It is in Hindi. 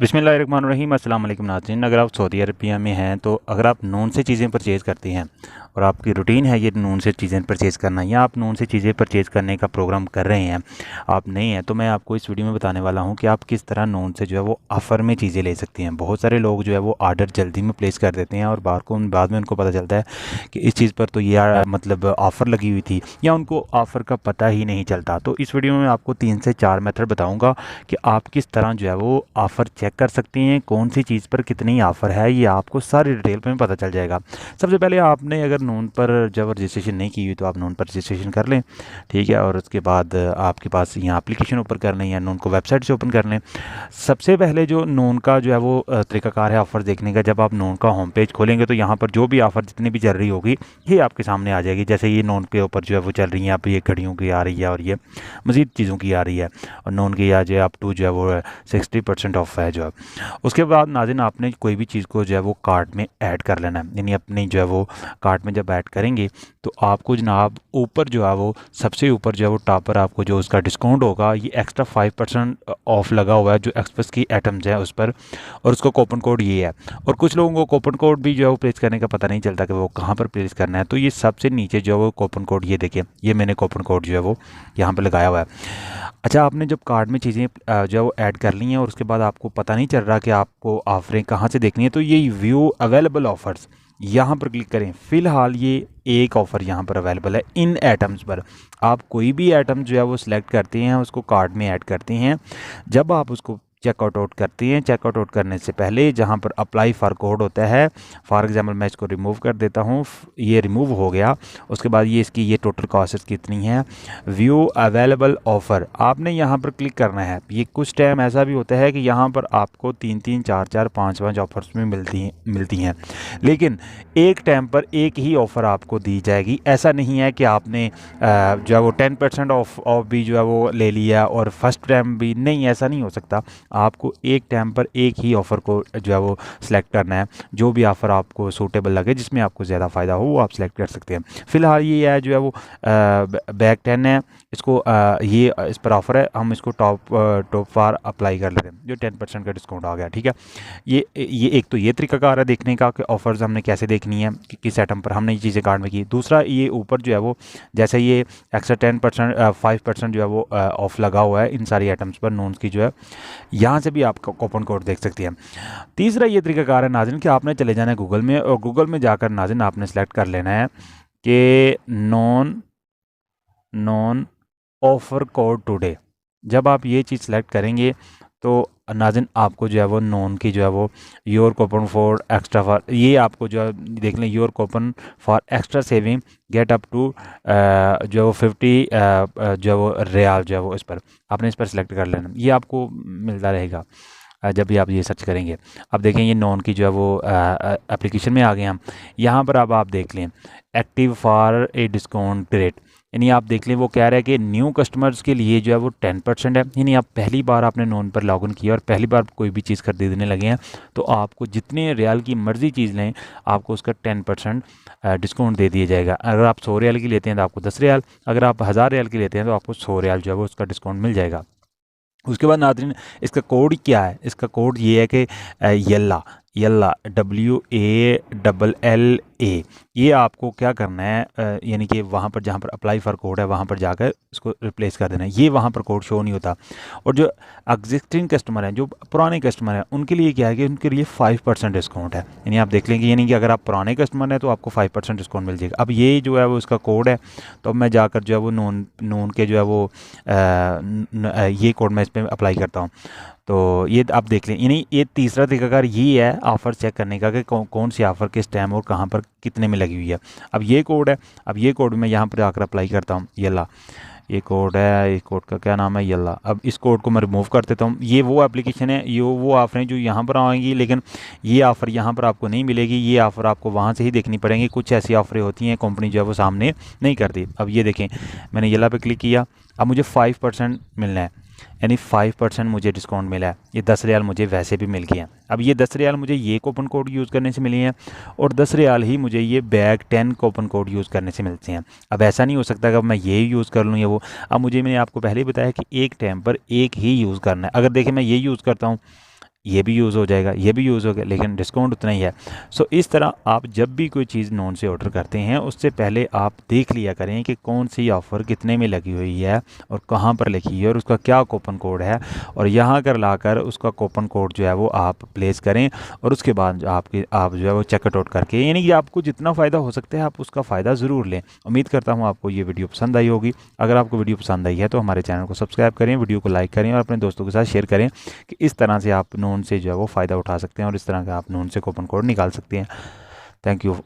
बिस्मिल्लाहिर्रहमानिर्रहीम। अस्सलाम वालेकुम नाज़रीन। अगर आप सऊदी अरबिया में हैं तो अगर आप नून से चीज़ें परचेज़ करती हैं और आपकी रूटीन है ये नून से चीज़ें परचेज़ करना, या आप नून से चीज़ें परचेज़ करने का प्रोग्राम कर रहे हैं, आप नहीं हैं, तो मैं आपको इस वीडियो में बताने वाला हूं कि आप किस तरह नून से जो है वो ऑफ़र में चीज़ें ले सकती हैं। बहुत सारे लोग जो है वो आर्डर जल्दी में प्लेस कर देते हैं और बाद में उनको पता चलता है कि इस चीज़ पर तो ये मतलब ऑफ़र लगी हुई थी, या उनको ऑफ़र का पता ही नहीं चलता। तो इस वीडियो में आपको 3 से 4 मेथड बताऊँगा कि आप किस तरह जो है वो ऑफ़र चेक कर सकती हैं, कौन सी चीज़ पर कितनी ऑफ़र है, ये आपको सारी डिटेल में पता चल जाएगा। सबसे पहले आपने अगर नून पर जब रजिस्ट्रेशन नहीं की हुई तो आप नून पर रजिस्ट्रेशन कर लें, ठीक है। और उसके बाद आपके पास यहाँ एप्लीकेशन ओपन कर लें या नून को वेबसाइट से ओपन कर लें। सबसे पहले जो नून का जो है वो तरीकाकार है ऑफ़र देखने का, जब आप नून का होम पेज खोलेंगे तो यहाँ पर जो भी ऑफ़र जितनी भी चल रही होगी ये आपके सामने आ जाएगी। जैसे ये नून के ऊपर जो है वो चल रही है, आप ये घड़ियों की आ रही है और ये मज़ीद चीज़ों की आ रही है, और नून की आज अप टू जो है वो 60% ऑफ है जो है। उसके बाद नाज़रीन आपने कोई भी चीज़ को जो है वो कार्ट में ऐड कर लेना है, यानी अपनी जो है वो कार्ट में जब ऐड करेंगे तो आपको जनाब ऊपर जो है वो सबसे ऊपर जो है वो टॉप पर आपको जो उसका डिस्काउंट होगा, ये एक्स्ट्रा 5% ऑफ लगा हुआ है जो एक्सप्रेस की आइटम्स हैं उस पर, और उसका कूपन कोड ये है। और कुछ लोगों को कूपन कोड भी जो है वो प्लेस करने का पता नहीं चलता कि वो कहाँ पर प्लेस करना है, तो ये सबसे नीचे जो है वो कूपन कोड ये देखिए, ये मैंने कूपन कोड जो है वो यहाँ पर लगाया हुआ है। अच्छा, आपने जब कार्ड में चीज़ें जो है वो ऐड कर ली हैं और उसके बाद आपको पता नहीं चल रहा कि आपको ऑफरें कहाँ से देखनी है, तो ये व्यू अवेलेबल ऑफ़र्स यहाँ पर क्लिक करें। फ़िलहाल ये एक ऑफ़र यहाँ पर अवेलेबल है इन आइटम्स पर। आप कोई भी आइटम जो है वो सिलेक्ट करते हैं, उसको कार्ड में ऐड करते हैं। जब आप उसको चेकआउट आउट करती हैं, चेकआउट आउट करने से पहले जहाँ पर अप्लाई फॉर कोड होता है, फॉर एग्जांपल मैं इसको रिमूव कर देता हूँ, ये रिमूव हो गया। उसके बाद ये इसकी ये टोटल कॉस्ट कितनी है, व्यू अवेलेबल ऑफ़र, आपने यहाँ पर क्लिक करना है। ये कुछ टाइम ऐसा भी होता है कि यहाँ पर आपको 3-3 4-4 5-5 ऑफ़र्स में मिलती हैं, लेकिन एक टाइम पर एक ही ऑफ़र आपको दी जाएगी। ऐसा नहीं है कि आपने जो है वो 10% ऑफ भी जो है वो ले लिया और फर्स्ट टाइम भी नहीं, ऐसा नहीं हो सकता। आपको एक टाइम पर एक ही ऑफ़र को जो है वो सिलेक्ट करना है। जो भी ऑफ़र आपको सूटेबल लगे, जिसमें आपको ज़्यादा फ़ायदा हो, वो आप सिलेक्ट कर सकते हैं। फ़िलहाल ये है जो है वो बैग 10 है, इसको ये इस पर ऑफ़र है, हम इसको टॉप फॉर अप्लाई कर लेते हैं, जो 10% का डिस्काउंट आ गया, ठीक है। ये एक तो ये तरीकाकार है देखने का कि ऑफ़र्स हमने कैसे देखनी है कि किस आइटम पर हमने ये चीज़ें कार्ड में की। दूसरा, ये ऊपर जो है वो जैसे ये एक्स्ट्रा 10% 5% जो है वो ऑफ़ लगा हुआ है इन सारी आइटम्स पर नून की जो है, यहाँ से भी आप कूपन कोड देख सकती हैं। तीसरा ये तरीकाकार है नाज़रीन कि आपने चले जाना है गूगल में, और गूगल में जाकर नाज़रीन आपने सेलेक्ट कर लेना है कि नॉन ऑफ़र कोड टुडे। जब आप ये चीज़ सेलेक्ट करेंगे तो नाज़रीन आपको जो है वो नॉन की जो है वो your coupon for extra for, ये आपको जो है देख लें, your coupon for extra saving get up to जो है वो 50 जो है वो रियाल जो है वो, इस पर आपने इस पर सेलेक्ट कर लेना, ये आपको मिलता रहेगा जब भी आप ये सर्च करेंगे। अब देखें ये नॉन की जो है वो एप्लीकेशन में आ गए हम। यहाँ पर अब आप देख लें active for a discount rate, यानी आप देख लें वो कह रहा है कि न्यू कस्टमर्स के लिए जो है वो 10% है, यानी आप पहली बार आपने नॉन पर लॉग इन किया और पहली बार कोई भी चीज़ खरीदने लगे हैं तो आपको जितने रियाल की मर्ज़ी चीज़ लें आपको उसका 10% डिस्काउंट दे दिया जाएगा। अगर आप 100 रियाल की लेते हैं तो आपको 10 रियाल, अगर आप 1000 रियाल की लेते हैं तो आपको 100 रियाल जो है वो उसका डिस्काउंट मिल जाएगा। उसके बाद नाज़रीन इसका कोड क्या है, इसका कोड ये है कि यल्ला यल्ला WALLA। ये आपको क्या करना है, यानी कि वहाँ पर जहाँ पर अप्लाई फॉर कोड है वहाँ पर जाकर इसको रिप्लेस कर देना है। ये वहाँ पर कोड शो नहीं होता। और जो एग्जिस्टिंग कस्टमर हैं, जो पुराने कस्टमर हैं, उनके लिए क्या है कि उनके लिए 5% डिस्काउंट है, यानी आप देख लेंगे, यानी कि अगर आप पुराने कस्टमर हैं तो आपको 5% डिस्काउंट मिल जाएगा। अब ये जो है वो इसका कोड है, तो अब मैं जाकर जो है वो नून के जो है वो ये कोड मैं इस पर अप्लाई करता हूँ, तो ये आप देख लें। यानी ये तीसरा तरीकाकार ये है ऑफ़र चेक करने का कि कौन सी ऑफ़र किस टाइम और कहाँ पर कितने में लगी हुई है। अब ये कोड है, अब ये कोड मैं यहाँ पर जाकर अप्लाई करता हूँ, यल्ला ये कोड है, इस कोड का क्या नाम है, यल्ला। अब इस कोड को मैं रिमूव कर देता हूँ। ये वो एप्लीकेशन है, ये वो ऑफ़रें जो यहाँ पर आएंगी, लेकिन ये ऑफ़र यहाँ पर आपको नहीं मिलेगी, ये ऑफ़र आपको वहाँ से ही देखनी पड़ेंगी। कुछ ऐसी ऑफ़रें होती हैं कंपनी जो है वो सामने नहीं करती। अब ये देखें, मैंने यल्ला पे क्लिक किया, अब मुझे 5% मिलना है, यानी 5% मुझे डिस्काउंट मिला है। ये 10 रियाल मुझे वैसे भी मिल गए हैं। अब ये 10 रियाल मुझे ये कूपन कोड यूज़ करने से मिले हैं और 10 रियाल ही मुझे ये बैग 10 कूपन कोड यूज़ करने से मिलते हैं। अब ऐसा नहीं हो सकता कि अब मैं ये यूज़ कर लूँ या वो। अब मैंने आपको पहले ही बताया कि एक टाइम पर एक ही यूज़ करना है। अगर देखिए मैं ये यूज़ करता हूँ, ये भी यूज़ हो जाएगा, ये भी यूज़ हो गया, लेकिन डिस्काउंट उतना ही है। सो इस तरह आप जब भी कोई चीज़ नोन से ऑर्डर करते हैं उससे पहले आप देख लिया करें कि कौन सी ऑफ़र कितने में लगी हुई है और कहाँ पर लिखी है और उसका क्या कूपन कोड है, और यहाँ कर लाकर उसका कूपन कोड जो है वो आप प्लेस करें। और उसके बाद आप जो है वो चेकआउट आउट करके, यानी कि आपको जितना फ़ायदा हो सकता है आप उसका फ़ायदा ज़रूर लें। उम्मीद करता हूँ आपको ये वीडियो पसंद आई होगी। अगर आपको वीडियो पसंद आई है तो हमारे चैनल को सब्सक्राइब करें, वीडियो को लाइक करें और अपने दोस्तों के साथ शेयर करें कि इस तरह से आप नोन से जो है वो फ़ायदा उठा सकते हैं और इस तरह का आप नोन से कूपन कोड निकाल सकते हैं। Thank you.